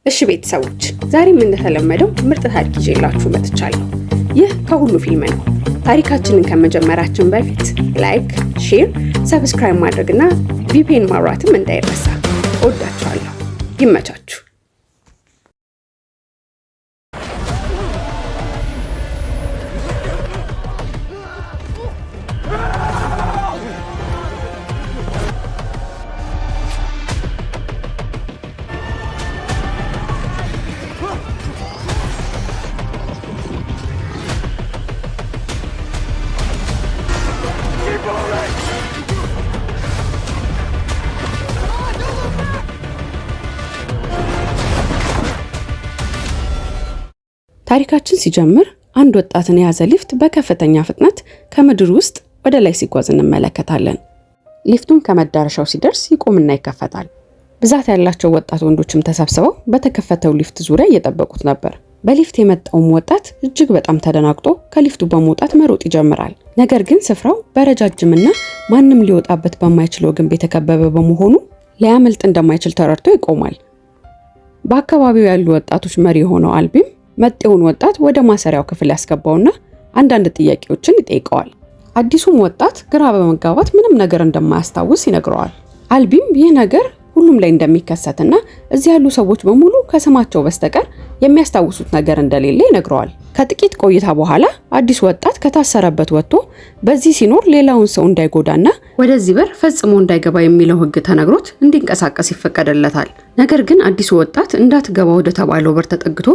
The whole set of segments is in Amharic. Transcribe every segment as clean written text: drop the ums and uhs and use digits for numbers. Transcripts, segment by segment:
እሺ ቤተሰቦች ዛሬም እንደተለመደው ምርጥ ታሪክ ይዤላችሁ መጥቻለሁ። ይህ ከሁሉ ፊልም ነው። ታሪካችንን ከመጀመራችን በፊት ላይክ፣ ሼር፣ ሰብስክራይብ ማድረግና ቪፒኤን ማብራትም እንዳይረሳ። እወዳችኋለሁ። ይመቻችሁ። ታሪካችን ሲጀምር አንድ ወጣትን የያዘ ሊፍት በከፍተኛ ፍጥነት ከምድር ውስጥ ወደ ላይ ሲጓዝ እንመለከታለን። ሊፍቱም ከመዳረሻው ሲደርስ ይቆምና ይከፈታል። ብዛት ያላቸው ወጣት ወንዶችም ተሰብስበው በተከፈተው ሊፍት ዙሪያ እየጠበቁት ነበር። በሊፍት የመጣውም ወጣት እጅግ በጣም ተደናግጦ ከሊፍቱ በመውጣት መሮጥ ይጀምራል። ነገር ግን ስፍራው በረጃጅምና ማንም ሊወጣበት በማይችለው ግንብ የተከበበ በመሆኑ ሊያመልጥ እንደማይችል ተረድቶ ይቆማል። በአካባቢው ያሉ ወጣቶች መሪ የሆነው አልቢም መጤውን ወጣት ወደ ማሰሪያው ክፍል ያስገባውና አንዳንድ ጥያቄዎችን ይጠይቀዋል። አዲሱም ወጣት ግራ በመጋባት ምንም ነገር እንደማያስታውስ ይነግረዋል። አልቢም ይህ ነገር ሁሉም ላይ እንደሚከሰትና እዚህ ያሉ ሰዎች በሙሉ ከስማቸው በስተቀር የሚያስታውሱት ነገር እንደሌለ ይነግረዋል። ከጥቂት ቆይታ በኋላ አዲሱ ወጣት ከታሰረበት ወጥቶ በዚህ ሲኖር ሌላውን ሰው እንዳይጎዳና ወደዚህ በር ፈጽሞ እንዳይገባ የሚለው ሕግ ተነግሮት እንዲንቀሳቀስ ይፈቀደለታል። ነገር ግን አዲሱ ወጣት እንዳትገባ ወደ ተባለው በር ተጠግቶ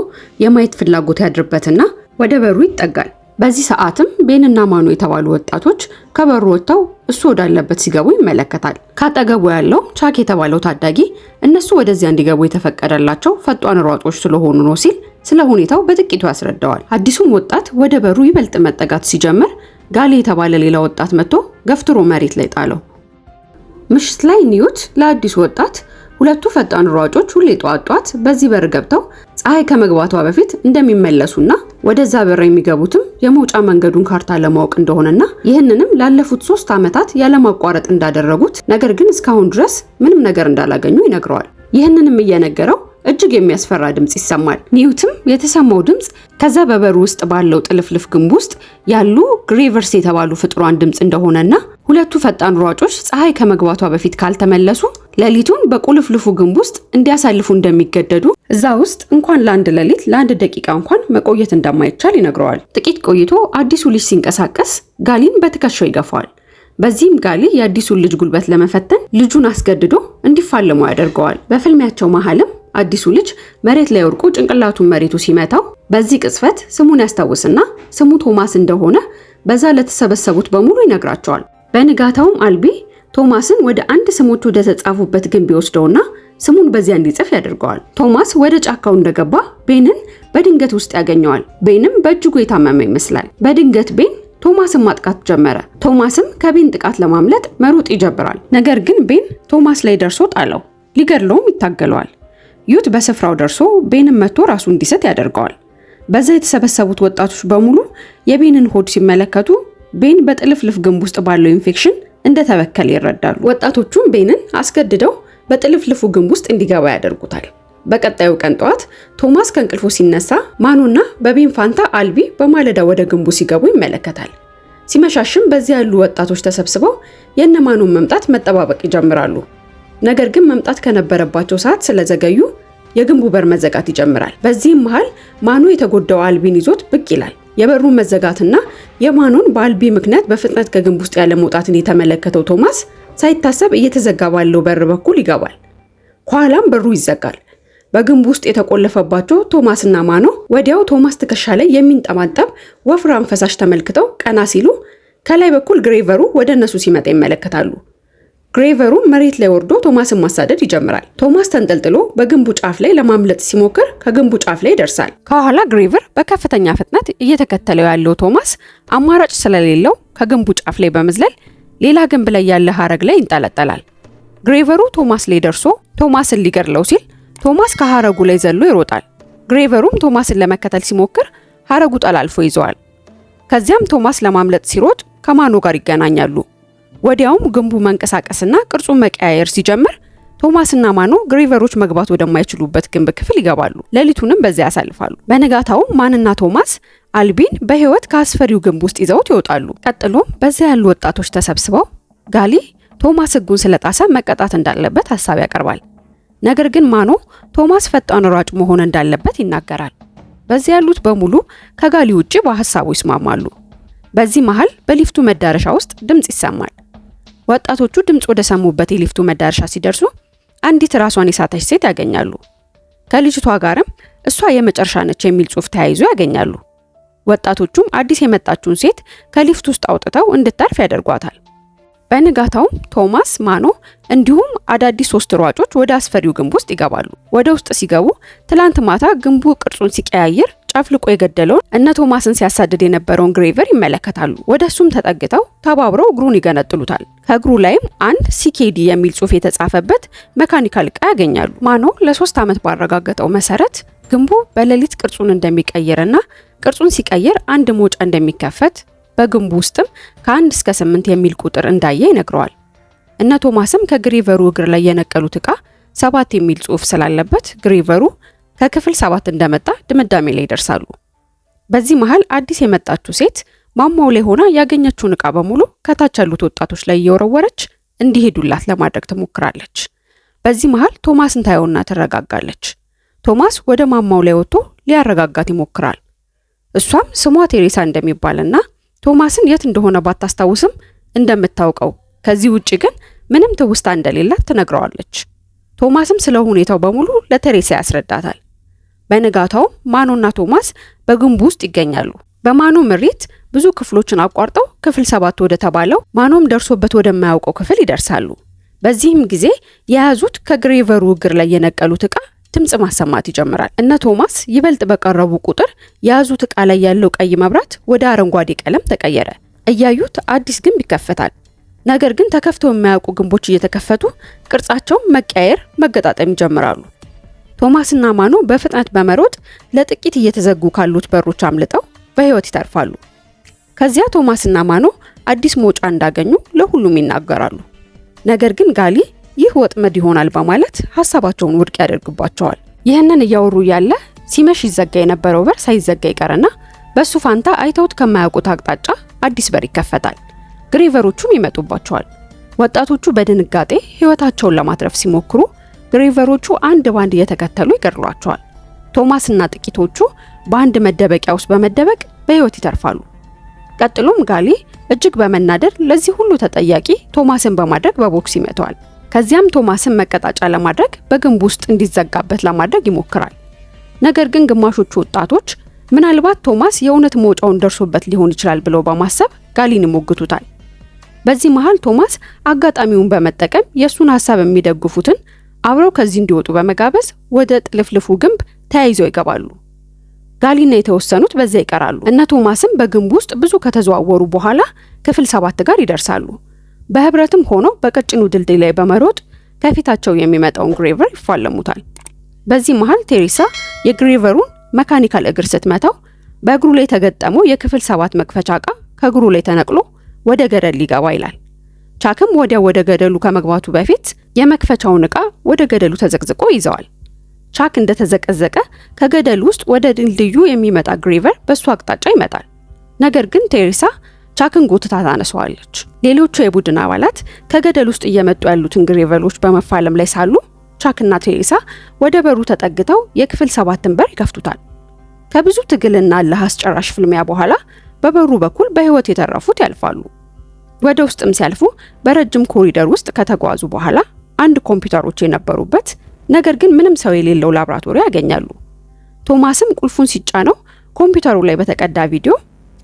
የማየት ፍላጎት ያድርበትና ወደ በሩ ይጠጋል። በዚህ ሰዓትም ቤንና ማኑ የተባሉ ወጣቶች ከበሩ ወጥተው እሱ ወዳለበት ሲገቡ ይመለከታል። ካጠገቡ ያለው ቻክ የተባለው ታዳጊ እነሱ ወደዚያ እንዲገቡ የተፈቀደላቸው ፈጣን ሯጮች ስለሆኑ ነው ሲል ስለ ሁኔታው በጥቂቱ ያስረዳዋል። አዲሱም ወጣት ወደ በሩ ይበልጥ መጠጋት ሲጀምር ጋሊ የተባለ ሌላ ወጣት መጥቶ ገፍትሮ መሬት ላይ ጣለው። ምሽት ላይ ኒውት ለአዲሱ ወጣት ሁለቱ ፈጣን ሯጮች ሁሌ ጧት በዚህ በር ገብተው ፀሐይ ከመግባቷ በፊት እንደሚመለሱና ወደዛ በር የሚገቡትም የመውጫ መንገዱን ካርታ ለማወቅ እንደሆነና ይህንንም ላለፉት 3 ዓመታት ያለማቋረጥ እንዳደረጉት ነገር ግን እስካሁን ድረስ ምንም ነገር እንዳላገኙ ይነግረዋል። ይህንንም እየነገረው እጅግ የሚያስፈራ ድምጽ ይሰማል። ኒውትም የተሰማው ድምጽ ከዛ በበሩ ውስጥ ባለው ጥልፍልፍ ግንብ ውስጥ ያሉ ግሬቨርስ የተባሉ ፍጥሯን ድምጽ እንደሆነና ሁለቱ ፈጣን ሯጮች ፀሐይ ከመግባቷ በፊት ካልተመለሱ ሌሊቱን በቁልፍልፉ ግንብ ውስጥ እንዲያሳልፉ እንደሚገደዱ እዛ ውስጥ እንኳን ለአንድ ሌሊት ለአንድ ደቂቃ እንኳን መቆየት እንደማይቻል ይነግረዋል። ጥቂት ቆይቶ አዲሱ ልጅ ሲንቀሳቀስ ጋሊን በትከሻው ይገፋዋል። በዚህም ጋሊ የአዲሱን ልጅ ጉልበት ለመፈተን ልጁን አስገድዶ እንዲፋለሙ ያደርገዋል። በፍልሚያቸው መሃልም አዲሱ ልጅ መሬት ላይ ወድቆ ጭንቅላቱን መሬቱ ሲመታው በዚህ ቅጽበት ስሙን ያስታውስና ስሙ ቶማስ እንደሆነ በዛ ለተሰበሰቡት በሙሉ ይነግራቸዋል። በንጋታውም አልቢ ቶማስን ወደ አንድ ስሞች ወደ ተጻፉበት ግንብ ይወስደውና ስሙን በዚያ እንዲጽፍ ያደርገዋል። ቶማስ ወደ ጫካው እንደገባ ቤንን በድንገት ውስጥ ያገኘዋል። ቤንም በእጅጉ የታመመ ይመስላል። በድንገት ቤን ቶማስን ማጥቃት ጀመረ። ቶማስም ከቤን ጥቃት ለማምለጥ መሮጥ ይጀምራል። ነገር ግን ቤን ቶማስ ላይ ደርሶ ጣለው። ሊገድለውም ይታገለዋል። ዩት በስፍራው ደርሶ ቤንን መቶ ራሱ እንዲስት ያደርገዋል። በዛ የተሰበሰቡት ወጣቶች በሙሉ የቤንን ሆድ ሲመለከቱ ቤን በጥልፍልፍ ግንብ ውስጥ ባለው ኢንፌክሽን እንደተበከለ ይረዳሉ። ወጣቶቹም ቤንን አስገድደው በጥልፍልፉ ግንብ ውስጥ እንዲገባ ያደርጉታል። በቀጣዩ ቀን ጠዋት ቶማስ ከእንቅልፉ ሲነሳ ማኑና በቤን ፋንታ አልቢ በማለዳ ወደ ግንቡ ሲገቡ ይመለከታል። ሲመሻሽም በዚያ ያሉ ወጣቶች ተሰብስበው የነማኑን መምጣት መጠባበቅ ይጀምራሉ። ነገር ግን መምጣት ከነበረባቸው ሰዓት ስለዘገዩ የግንቡ በር መዘጋት ይጀምራል። በዚህም መሃል ማኑ የተጎዳው አልቢን ይዞት ብቅ ይላል። የበሩን መዘጋትና የማኑን በአልቢ ምክንያት በፍጥነት ከግንብ ውስጥ ያለ መውጣትን የተመለከተው ቶማስ ሳይታሰብ እየተዘጋ ባለው በር በኩል ይገባል። ከኋላም በሩ ይዘጋል። በግንቡ ውስጥ የተቆለፈባቸው ቶማስና ማኖ ወዲያው ቶማስ ትከሻ ላይ የሚንጠባጠብ ወፍራም ፈሳሽ ተመልክተው ቀና ሲሉ ከላይ በኩል ግሬቨሩ ወደ እነሱ ሲመጣ ይመለከታሉ። ግሬቨሩ መሬት ላይ ወርዶ ቶማስን ማሳደድ ይጀምራል። ቶማስ ተንጠልጥሎ በግንቡ ጫፍ ላይ ለማምለጥ ሲሞክር ከግንቡ ጫፍ ላይ ይደርሳል። ከኋላ ግሬቨር በከፍተኛ ፍጥነት እየተከተለው ያለው ቶማስ አማራጭ ስለሌለው ከግንቡ ጫፍ ላይ በመዝለል ሌላ ግንብ ላይ ያለ ሐረግ ላይ ይንጠለጠላል። ግሬቨሩ ቶማስ ላይ ደርሶ ቶማስን ሊገድለው ሲል ቶማስ ከሐረጉ ላይ ዘሎ ይሮጣል። ግሬቨሩም ቶማስን ለመከተል ሲሞክር ሐረጉ ጠላልፎ ይዘዋል። ከዚያም ቶማስ ለማምለጥ ሲሮጥ ከማኑ ጋር ይገናኛሉ። ወዲያውም ግንቡ መንቀሳቀስና ቅርጹን መቀያየር ሲጀምር ቶማስና ማኖ ግሬቨሮች መግባት ወደማይችሉበት ግንብ ክፍል ይገባሉ። ሌሊቱንም በዚያ ያሳልፋሉ። በነጋታው ማንና ቶማስ አልቢን በህይወት ከአስፈሪው ግንብ ውስጥ ይዘውት ይወጣሉ። ቀጥሎም በዚያ ያሉ ወጣቶች ተሰብስበው ጋሊ ቶማስ ህጉን ስለጣሰ መቀጣት እንዳለበት ሐሳብ ያቀርባል። ነገር ግን ማኖ ቶማስ ፈጣን ሯጭ መሆን እንዳለበት ይናገራል። በዚያ ያሉት በሙሉ ከጋሊ ውጪ በሐሳቡ ይስማማሉ። በዚህ መሃል በሊፍቱ መዳረሻ ውስጥ ድምጽ ይሰማል። ወጣቶቹ ድምጽ ወደ ሰሙበት የሊፍቱ መዳረሻ ሲደርሱ አንዲት ራሷን የሳተች ሴት ያገኛሉ። ከልጅቷ ጋርም እሷ የመጨረሻ ነች የሚል ጽሑፍ ተያይዞ ያገኛሉ። ወጣቶቹም አዲስ የመጣችውን ሴት ከሊፍት ውስጥ አውጥተው እንድታርፍ ያደርጓታል። በንጋታው ቶማስ፣ ማኖ እንዲሁም አዳዲስ 3 ሯጮች ወደ አስፈሪው ግንብ ውስጥ ይገባሉ። ወደ ውስጥ ሲገቡ ትላንት ማታ ግንቡ ቅርጹን ሲቀያየር ጨፍልቆ የገደለውን እነ ቶማስን ሲያሳድድ የነበረውን ግሬቨር ይመለከታሉ። ወደሱም ተጠግተው ተባብረው እግሩን ይገነጥሉታል። ከእግሩ ላይም አንድ ሲኬዲ የሚል ጽሑፍ የተጻፈበት መካኒካል ዕቃ ያገኛሉ። ማኖ ለ3 ዓመት ባረጋገጠው መሰረት ግንቡ በሌሊት ቅርጹን እንደሚቀየርና ቅርጹን ሲቀየር አንድ መውጫ እንደሚከፈት በግንቡ ውስጥም ከ1 እስከ 8 የሚል ቁጥር እንዳየ ይነግረዋል። እነ ቶማስም ከግሬቨሩ እግር ላይ የነቀሉት ዕቃ 7 የሚል ጽሑፍ ስላለበት ግሬቨሩ ከክፍል 7 እንደመጣ ድምዳሜ ላይ ይደርሳሉ። በዚህ መሃል አዲስ የመጣችው ሴት ማማው ላይ ሆና ያገኘችውን ዕቃ በሙሉ ከታች ያሉት ወጣቶች ላይ እየወረወረች እንዲሄዱላት ለማድረግ ትሞክራለች። በዚህ መሃል ቶማስን ታየውና ትረጋጋለች። ቶማስ ወደ ማማው ላይ ወጥቶ ሊያረጋጋት ይሞክራል። እሷም ስሟ ቴሬሳ እንደሚባልና ቶማስን የት እንደሆነ ባታስታውስም እንደምታውቀው ከዚህ ውጪ ግን ምንም ትውስታ እንደሌላት ትነግረዋለች። ቶማስም ስለ ሁኔታው በሙሉ ለቴሬሳ ያስረዳታል። በነጋታው ማኖና ቶማስ በግንቡ ውስጥ ይገኛሉ። በማኖ ምሪት ብዙ ክፍሎችን አቋርጠው ክፍል 7 ወደ ተባለው ማኖም ደርሶበት ወደማያውቀው ክፍል ይደርሳሉ። በዚህም ጊዜ የያዙት ከግሬቨሩ እግር ላይ የነቀሉት ዕቃ ድምጽ ማሰማት ይጀምራል። እነ ቶማስ ይበልጥ በቀረቡ ቁጥር የያዙት ዕቃ ላይ ያለው ቀይ መብራት ወደ አረንጓዴ ቀለም ተቀየረ። እያዩት አዲስ ግንብ ይከፈታል። ነገር ግን ተከፍተው የማያውቁ ግንቦች እየተከፈቱ ቅርጻቸው መቀየር፣ መገጣጠም ይጀምራሉ። ቶማስና ማኖ በፍጥነት በመሮጥ ለጥቂት እየተዘጉ ካሉት በሮች አምልጠው በህይወት ይተርፋሉ። ከዚያ ቶማስና ማኖ አዲስ መውጫ እንዳገኙ ለሁሉም ይናገራሉ። ነገር ግን ጋሊ ይህ ወጥመድ ይሆናል በማለት ሐሳባቸውን ውድቅ ያደርግባቸዋል። ይህንን እያወሩ ያለ ሲመሽ ይዘጋ የነበረው በር ሳይዘጋ ይቀርና በሱ ፋንታ አይተውት ከማያውቁት አቅጣጫ አዲስ በር ይከፈታል። ግሬቨሮቹም ይመጡባቸዋል። ወጣቶቹ በድንጋጤ ህይወታቸውን ለማትረፍ ሲሞክሩ ግሬቨሮቹ አንድ ባንድ እየተከተሉ ይገድሏቸዋል። ቶማስና ጥቂቶቹ በአንድ መደበቂያ ውስጥ በመደበቅ በህይወት ይተርፋሉ። ቀጥሎም ጋሊ እጅግ በመናደድ ለዚህ ሁሉ ተጠያቂ ቶማስን በማድረግ በቦክስ ይመታዋል። ከዚያም ቶማስን መቀጣጫ ለማድረግ በግንብ ውስጥ እንዲዘጋበት ለማድረግ ይሞክራል። ነገር ግን ግማሾቹ ወጣቶች ምናልባት ቶማስ የእውነት መውጫውን ደርሶበት ሊሆን ይችላል ብለው በማሰብ ጋሊን ይሞግቱታል። በዚህ መሃል ቶማስ አጋጣሚውን በመጠቀም የሱን ሐሳብ የሚደግፉትን አብረው ከዚህ እንዲወጡ በመጋበዝ ወደ ጥልፍልፉ ግንብ ተያይዘው ይገባሉ። ጋሊና የተወሰኑት በዚያ ይቀራሉ። እነ ቶማስም በግንብ ውስጥ ብዙ ከተዘዋወሩ በኋላ ክፍል 7 ጋር ይደርሳሉ። በህብረትም ሆነው በቀጭኑ ድልድይ ላይ በመሮጥ ከፊታቸው የሚመጣውን ግሬቨር ይፋለሙታል። በዚህ መሃል ቴሬሳ የግሬቨሩን መካኒካል እግር ስትመታው በእግሩ ላይ የተገጠመው የክፍል 7 መክፈቻ ዕቃ ከእግሩ ላይ ተነቅሎ ወደ ገደል ሊገባ ይላል። ቻክም ወደ ገደሉ ከመግባቱ በፊት የመክፈቻውን ዕቃ ወደ ገደሉ ተዘቅዝቆ ይዘዋል። ቻክ እንደተዘቀዘቀ ከገደሉ ውስጥ ወደ ድልድዩ የሚመጣ ግሬቨር በሱ አቅጣጫ ይመጣል። ነገር ግን ቴሬሳ ቻክን ጎትታ ታነሳዋለች። ሌሎቹ የቡድን አባላት ከገደል ውስጥ እየመጡ ያሉትን ግሬቨሮች በመፋለም ላይ ሳሉ ቻክና ቴሬሳ ወደ በሩ ተጠግተው የክፍል 7ን በር ይከፍቱታል። ከብዙ ትግልና ለአስጨራሽ ፍልሚያ በኋላ በበሩ በኩል በህይወት የተረፉት ያልፋሉ። ወደ ውስጥም ሲያልፉ በረጅም ኮሪደር ውስጥ ከተጓዙ በኋላ አንድ ኮምፒውተሮች የነበሩበት ነገር ግን ምንም ሰው የሌለው ላብራቶሪ ያገኛሉ። ቶማስም ቁልፉን ሲጫነው ኮምፒውተሩ ላይ በተቀዳ ቪዲዮ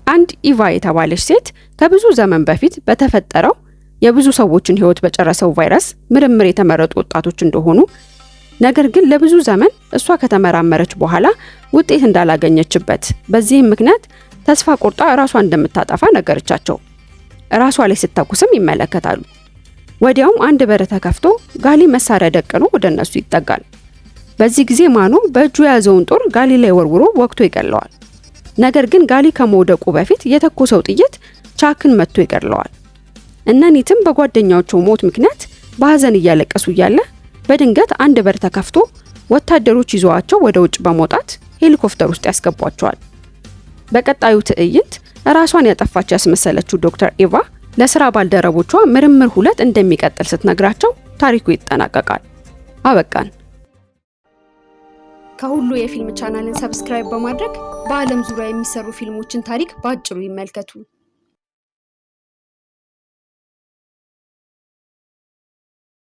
አንድ ኢቫ የተባለች ሴት ከብዙ ዘመን በፊት በተፈጠረው የብዙ ሰዎችን ህይወት በጨረሰው ቫይረስ ምርምር የተመረጡ ወጣቶች እንደሆኑ ነገር ግን ለብዙ ዘመን እሷ ከተመራመረች በኋላ ውጤት እንዳላገኘችበት በዚህም ምክንያት ተስፋ ቆርጣ ራሷን እንደምታጠፋ ነገረቻቸው። ራሷ ላይ ስተኩስም ይመለከታሉ። ወዲያውም አንድ በር ተከፍቶ ጋሊ መሳሪያ ደቅኖ ወደ እነሱ ይጠጋል። በዚህ ጊዜ ማኖ በእጁ የያዘውን ጦር ጋሊ ላይ ወርውሮ ወቅቶ ይገለዋል። ነገር ግን ጋሊ ከመውደቁ በፊት የተኮሰው ጥይት ቻክን መጥቶ ይገለዋል። እነኒትም በጓደኛቸው ሞት ምክንያት በሐዘን እያለቀሱ እያለ በድንገት አንድ በር ተከፍቶ ወታደሮች ይዘዋቸው ወደ ውጭ በመውጣት ሄሊኮፕተር ውስጥ ያስገቧቸዋል። በቀጣዩ ትዕይንት ራሷን ያጠፋች ያስመሰለችው ዶክተር ኤቫ ለስራ ባልደረቦቿ ምርምር 2 እንደሚቀጥል ስትነግራቸው ታሪኩ ይጠናቀቃል። አበቃን። ከሁሉ የፊልም ቻናልን ሰብስክራይብ በማድረግ በዓለም ዙሪያ የሚሰሩ ፊልሞችን ታሪክ በአጭሩ ይመልከቱ።